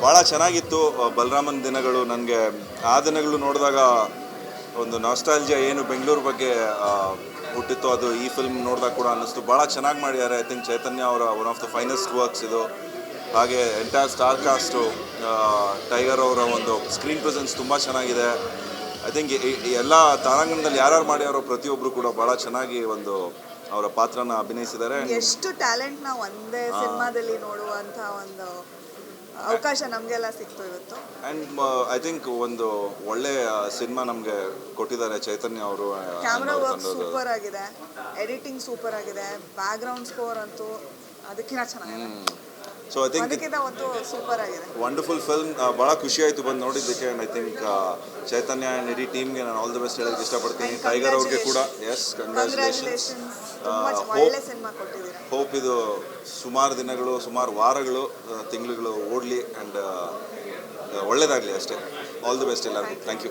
ಭಾಳ ಚೆನ್ನಾಗಿತ್ತು. ಬಲರಾಮನ್ ದಿನಗಳು ನನಗೆ ಆ ದಿನಗಳು ನೋಡಿದಾಗ ಒಂದು ನಾಸ್ಟಾಲ್ಜಿಯಾ ಏನು ಬೆಂಗಳೂರು ಬಗ್ಗೆ ಹುಟ್ಟಿತ್ತು ಅದು ಈ ಫಿಲ್ಮ್ ನೋಡಿದಾಗ ಕೂಡ ಅನ್ನಿಸ್ತು. ಭಾಳ ಚೆನ್ನಾಗಿ ಮಾಡಿದ್ದಾರೆ. ಐ ಥಿಂಕ್ ಚೈತನ್ಯ ಅವರ one of the finest works ಇದು. ಹಾಗೆ ಎಂಟೈರ್ ಸ್ಟಾರ್ ಕಾಸ್ಟು, ಟೈಗರ್ ಅವರ ಒಂದು ಸ್ಕ್ರೀನ್ ಪ್ರೆಸೆನ್ಸ್ ತುಂಬ ಚೆನ್ನಾಗಿದೆ. ಐ ಥಿಂಕ್ ಎಲ್ಲ ತಾರಾಂಗಣದಲ್ಲಿ ಯಾರ್ಯಾರು ಮಾಡ್ಯಾರೋ ಪ್ರತಿಯೊಬ್ಬರು ಕೂಡ ಭಾಳ ಚೆನ್ನಾಗಿ ಒಂದು ಅವರ ಪಾತ್ರನ ಅಭಿನಯಿಸಿದ್ದಾರೆ. ಎಷ್ಟು ಟ್ಯಾಲೆಂಟ್ ನಾವು ಒಂದೇ ಸಿನಿಮಾದಲ್ಲಿ ನೋಡುವಂಥ ಒಂದು ಅವಕಾಶ ನಮಗೆಲ್ಲ ಸಿಕ್ತು ಇವತ್ತು. ಆ್ಯಂಡ್ ಐ ಥಿಂಕ್ ಒಂದು ಒಳ್ಳೆ ಸಿನಿಮಾ ನಮಗೆ ಕೊಟ್ಟಿದ್ದಾರೆ ಚೈತನ್ಯ ಅವರು. ಕ್ಯಾಮ್ರಾ ವರ್ಕ್ ಸೂಪರ್ ಆಗಿದೆ, ಎಡಿಟಿಂಗ್ ಸೂಪರ್ ಆಗಿದೆ, ಬ್ಯಾಕ್ಗ್ರೌಂಡ್ ಸ್ಕೋರ್ ಅಂತೂ ಅದಕ್ಕಿಂತ ಚೆನ್ನಾಗಿದೆ. ಸೊ ಐ ಥಿಂಕ್ ಅದಕ್ಕಿಂತ ಒಂದು ಸೂಪರ್ ಆಗಿದೆ. Wonderful film. ಭಾಳ ಖುಷಿ ಆಯಿತು ಬಂದು ನೋಡಿದ್ದಕ್ಕೆ. And I think Chaitanya and ಇಡೀ ಟೀಮ್ಗೆ ನಾನು ಆಲ್ ದಿ ಬೆಸ್ಟ್ ಹೇಳೋಕ್ಕೆ ಇಷ್ಟಪಡ್ತೀನಿ. ಟೈಗರ್ ಅವ್ರಿಗೆ ಕೂಡ ಎಸ್ ಕಂಗ್ರ್ಯಾಚುಲೇಷನ್ಸ್. ಒಳ್ಳೆ ಸಿನಿಮಾ ಕೊಟ್ಟಿದ್ದೀರಾ. ಹೋಪ್ ಇದು ಸುಮಾರು ದಿನಗಳು, ಸುಮಾರು ವಾರಗಳು, ತಿಂಗಳುಗಳು ಓಡಲಿ ಆ್ಯಂಡ್ ಒಳ್ಳೇದಾಗಲಿ ಅಷ್ಟೇ. ಆಲ್ ದಿ ಬೆಸ್ಟ್ ಎಲ್ಲರಿಗೂ. Thank you.